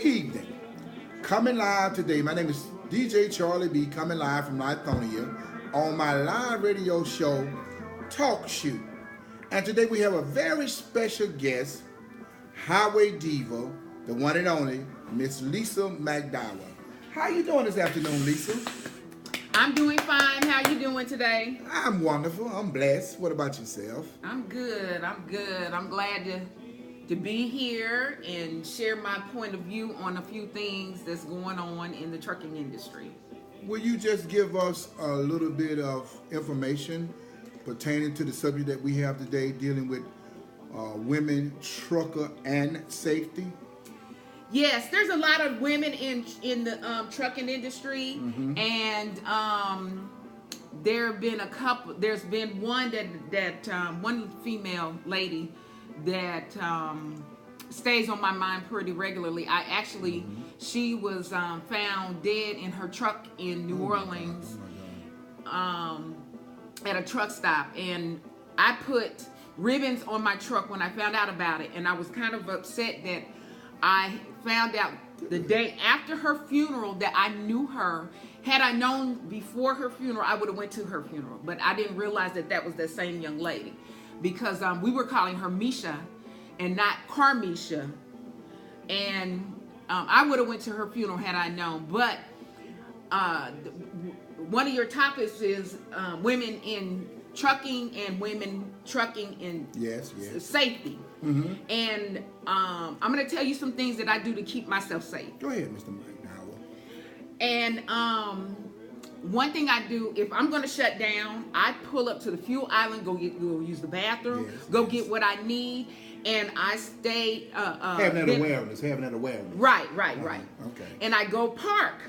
evening. Coming live today. My name is DJ Charlie B. Coming live from Lithonia on my live radio show, Talk Shoot. And today we have a very special guest, Highway Diva, the one and only Miss Lisa McDowell. How you doing this afternoon, Lisa? I'm doing fine. How you doing today? I'm wonderful. I'm blessed. What about yourself? I'm good. I'm glad to be here and share my point of view on a few things that's going on in the trucking industry. Will you just give us a little bit of information pertaining to the subject that we have today, dealing with women trucker and safety? Yes, there's a lot of women in the trucking industry, and there have been a couple. There's been one that one female lady that stays on my mind pretty regularly. I actually, she was found dead in her truck in New Orleans, at a truck stop, and I put ribbons on my truck when I found out about it, and I was kind of upset that I found out the day after her funeral that I knew her. Had I known before her funeral, I would have went to her funeral, but I didn't realize that was that same young lady, because we were calling her Misha and not Carmisha, and I would have went to her funeral had I known. But one of your topics is women in trucking and women trucking in safety. And I'm going to tell you some things that I do to keep myself safe. Go ahead, Mr. McDowell. And one thing I do, if I'm going to shut down, I pull up to the fuel island, go use the bathroom, get what I need, and I stay having that awareness. Right. Okay. And I go park.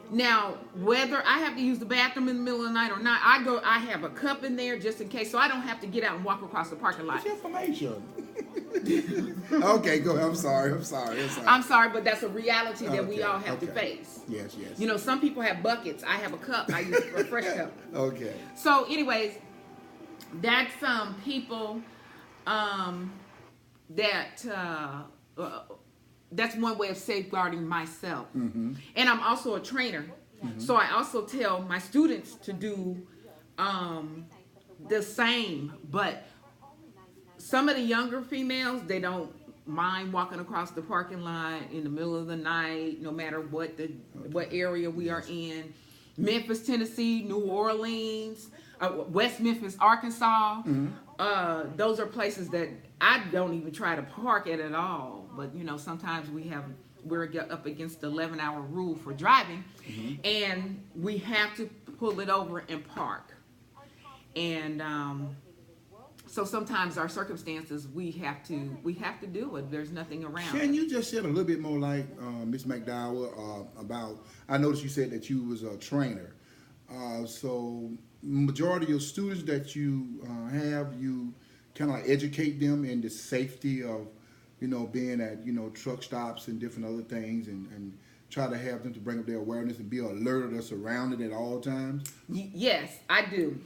Now, whether I have to use the bathroom in the middle of the night or not, I have a cup in there just in case, so I don't have to get out and walk across the parking lot. What's information? Okay, go ahead. I'm sorry, but that's a reality that we all have to face. Yes. You know, some people have buckets. I have a cup. I use a fresh cup. Okay. So, anyways, that's people that's one way of safeguarding myself. And I'm also a trainer. So I also tell my students to do the same. But some of the younger females, they don't mind walking across the parking lot in the middle of the night, no matter what area we are in. Memphis, Tennessee, New Orleans, West Memphis, Arkansas. Those are places that I don't even try to park at all. But you know, sometimes we're up against the 11-hour rule for driving, and we have to pull it over and park. And so sometimes our circumstances, we have to do it. There's nothing around. Can you just shed a little bit more light, Miss McDowell, about? I noticed you said that you was a trainer. So majority of your students that you have, you kind of like educate them in the safety of, you know, being at, you know, truck stops and different other things, and try to have them to bring up their awareness and be alerted or surrounded at all times? Yes, I do.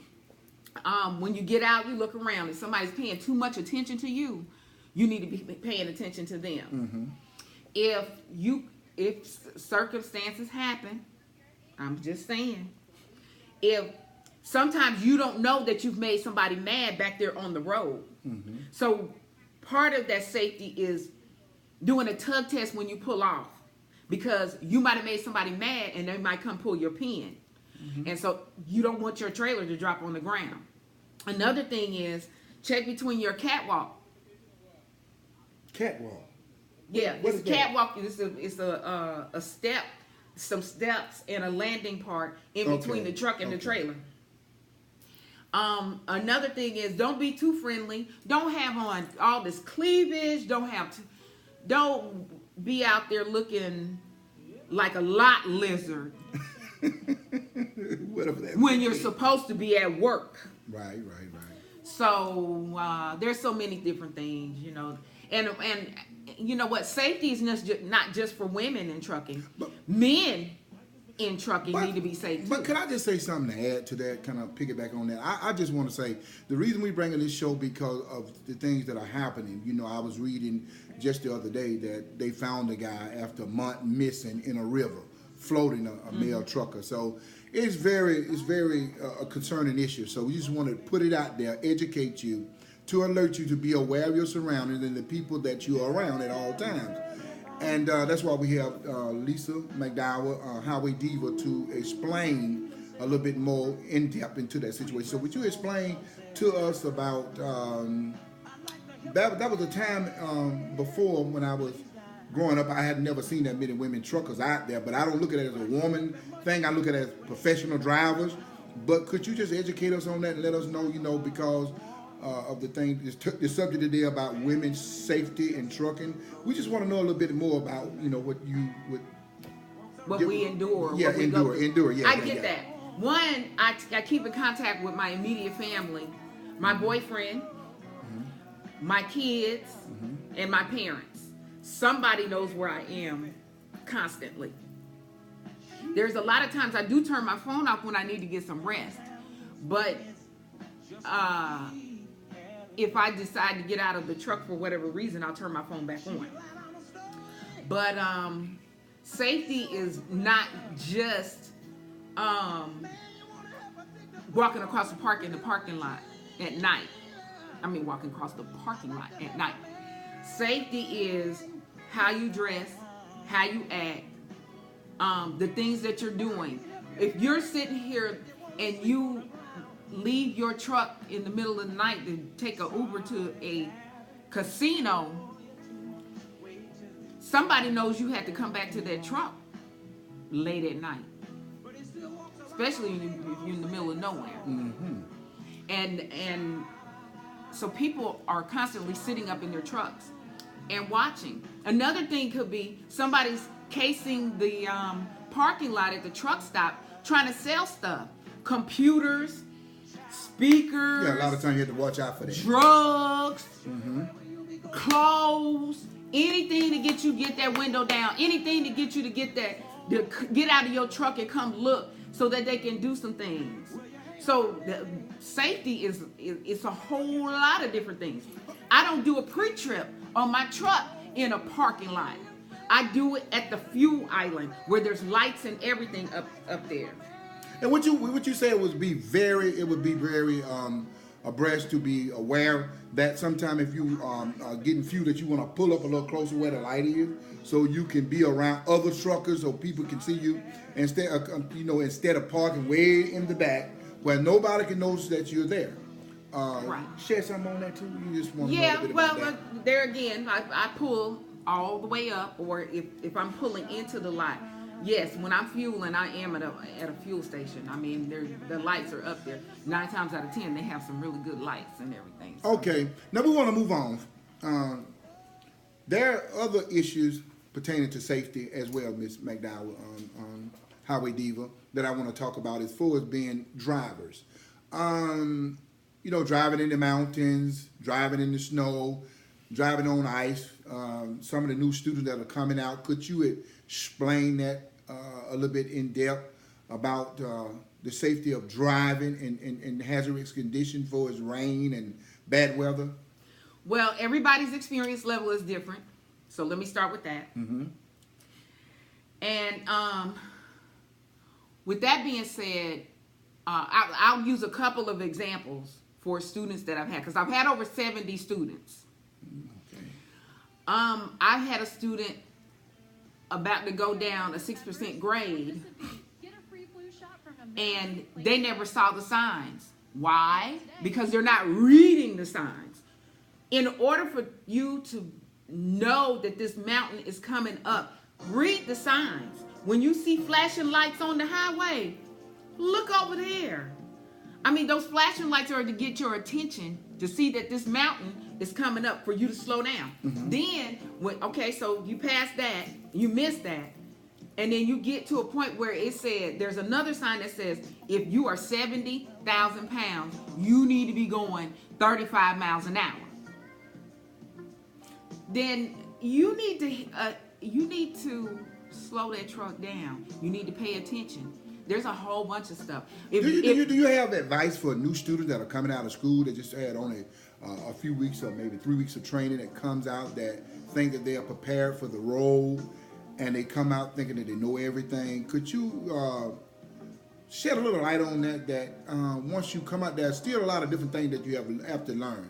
When you get out, you look around. If somebody's paying too much attention to you, you need to be paying attention to them. If circumstances happen, I'm just saying, if sometimes you don't know that you've made somebody mad back there on the road. So part of that safety is doing a tug test when you pull off, because you might have made somebody mad and they might come pull your pin. And so you don't want your trailer to drop on the ground. Another thing is check between your catwalk. Catwalk? Yeah, it's a catwalk. It's a step, some steps, and a landing part in between the truck and the trailer. Another thing is, don't be too friendly. Don't have on all this cleavage. Don't be out there looking like a lot lizard. When you're supposed to be at work. Right. So there's so many different things, you know, and you know what? Safety is not just for women in trucking. Men in trucking need to be safe too. But could I just say something to add to that, kind of piggyback on that? I just want to say the reason we bring in this show because of the things that are happening. You know, I was reading just the other day that they found a guy after a month missing in a river, floating a male trucker. So it's very a concerning issue. So we just want to put it out there, educate you, to alert you to be aware of your surroundings and the people that you are around at all times. And that's why we have Lisa McDowell, Highway Diva, to explain a little bit more in depth into that situation. So would you explain to us about that was a time before when I was growing up, I had never seen that many women truckers out there, but I don't look at it as a woman thing. I look at it as professional drivers. But could you just educate us on that and let us know, because of the thing, the subject today about women's safety in trucking. We just want to know a little bit more about, what you would... What we endure. Yeah, what we endure. Yeah, I get that. One, I keep in contact with my immediate family, my boyfriend, my kids, and my parents. Somebody knows where I am constantly. There's a lot of times I do turn my phone off when I need to get some rest. But if I decide to get out of the truck for whatever reason, I'll turn my phone back on. But safety is not just walking across the parking lot at night. I mean, walking across the parking lot at night. Safety is how you dress, how you act, the things that you're doing. If you're sitting here and you leave your truck in the middle of the night to take an Uber to a casino, somebody knows you had to come back to that truck late at night, especially if you're in the middle of nowhere. And so people are constantly sitting up in their trucks and watching. Another thing could be somebody's casing the parking lot at the truck stop trying to sell stuff, computers, speakers. Yeah, a lot of times you have to watch out for that. Drugs, clothes, anything to get that window down, anything to get you to get out of your truck and come look so that they can do some things. So the safety is a whole lot of different things. I don't do a pre-trip on my truck in a parking lot. I do it at the fuel island where there's lights and everything up there. And what you said would be very abreast to be aware that sometime if you are getting fuel that you want to pull up a little closer where the light is, so you can be around other truckers so people can see you instead of parking way in the back where nobody can notice that you're there. Right. Share something on that too. You just want to know a bit well, about that. There again, I pull all the way up, or if I'm pulling into the lot. Yes, when I'm fueling, I am at a fuel station. I mean, the lights are up there. 9 times out of 10, they have some really good lights and everything. So. Okay, now we want to move on. There are other issues pertaining to safety as well, Ms. McDowell, Highway Diva, that I want to talk about as far as being drivers. Driving in the mountains, driving in the snow, driving on ice. Some of the new students that are coming out, could you explain that a little bit in depth about the safety of driving in hazardous conditions for its rain and bad weather? Well, everybody's experience level is different, so let me start with that. And with that being said, I'll use a couple of examples for students that I've had, because I've had over 70 students. Okay. I had a student about to go down a 6% grade, and they never saw the signs. Why? Because they're not reading the signs. In order for you to know that this mountain is coming up, read the signs. When you see flashing lights on the highway, look over there. I mean, those flashing lights are to get your attention to see that this mountain is coming up for you to slow down. Then, so you pass that, you miss that, and then you get to a point where it said, there's another sign that says, if you are 70,000 pounds, you need to be going 35 miles an hour. Then you need to slow that truck down. You need to pay attention. There's a whole bunch of stuff. Do you have advice for new students that are coming out of school that just had only a few weeks or maybe 3 weeks of training that comes out that think that they are prepared for the role and they come out thinking that they know everything? Could you shed a little light on that once you come out, there's still a lot of different things that you have to learn.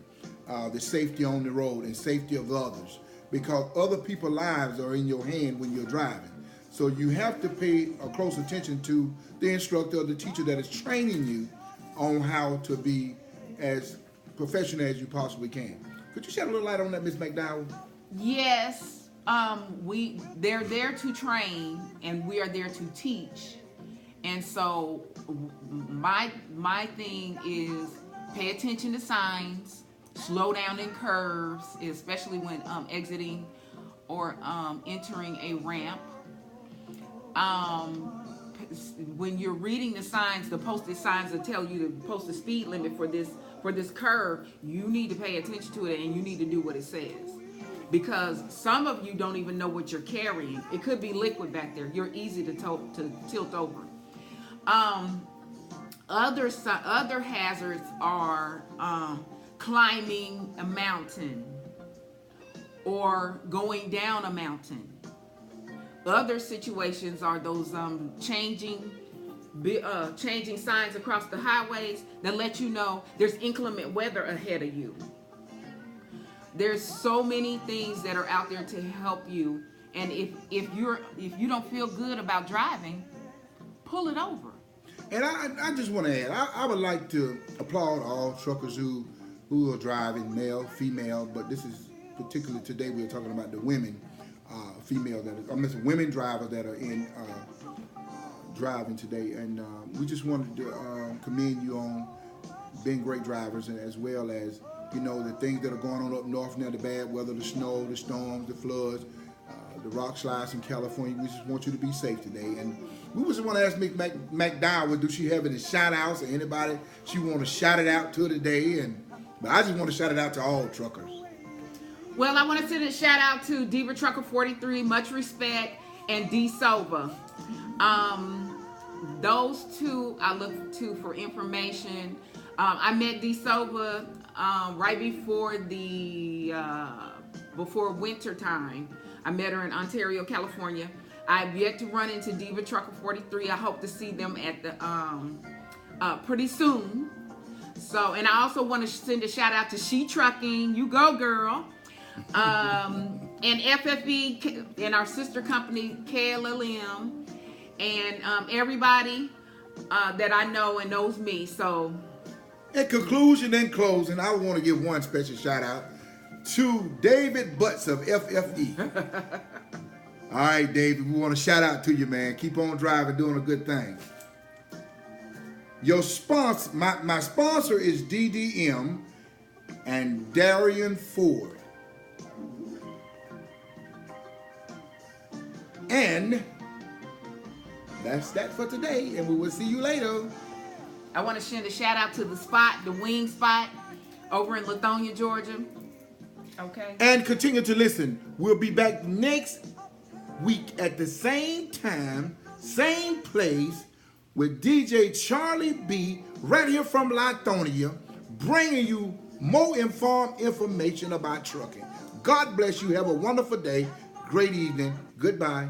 The safety on the road and safety of others, because other people's lives are in your hand when you're driving. So you have to pay a close attention to the instructor or the teacher that is training you on how to be as professional as you possibly can. Could you shed a little light on that, Ms. McDowell? Yes, they're there to train, and we are there to teach. And so my thing is pay attention to signs, slow down in curves, especially when exiting or entering a ramp. When you're reading the signs, the posted signs that tell you to post the speed limit for this curve, you need to pay attention to it and you need to do what it says. Because some of you don't even know what you're carrying. It could be liquid back there. You're easy to tilt over. Other hazards are climbing a mountain or going down a mountain. Other situations are those changing signs across the highways that let you know there's inclement weather ahead of you. There's so many things that are out there to help you, and if you don't feel good about driving, pull it over. And I just want to add, I would like to applaud all truckers who are driving, male, female, but this is particularly today we're talking about the women. Women drivers that are in driving today, and we just wanted to commend you on being great drivers, and as well as the things that are going on up north now, the bad weather, the snow, the storms, the floods, the rock slides in California. We just want you to be safe today, and we just want to ask Ms. McDowell, do she have any shout outs or anybody she want to shout it out to today? But I just want to shout it out to all truckers. Well, I want to send a shout out to Diva Trucker 43, much respect, and D Sova. Those two I look to for information. I met D Sova right before before winter time. I met her in Ontario, California. I've yet to run into Diva Trucker 43. I hope to see them at the pretty soon. So, and I also want to send a shout out to She Trucking. You go, girl. And FFE and our sister company KLLM, and everybody that I know and knows me. So, in conclusion and closing, I want to give one special shout out to David Butts of FFE. All right, David, we want to shout out to you, man. Keep on driving, doing a good thing. Your sponsor, my sponsor is DDM and Darian Ford. And that's that for today, and we will see you later. I want to send a shout out to the Wing Spot over in Lithonia, Georgia. Okay. And continue to listen. We'll be back next week at the same time, same place, with DJ Charlie B right here from Lithonia, bringing you more informed information about trucking. God bless you. Have a wonderful day. Great evening. Goodbye.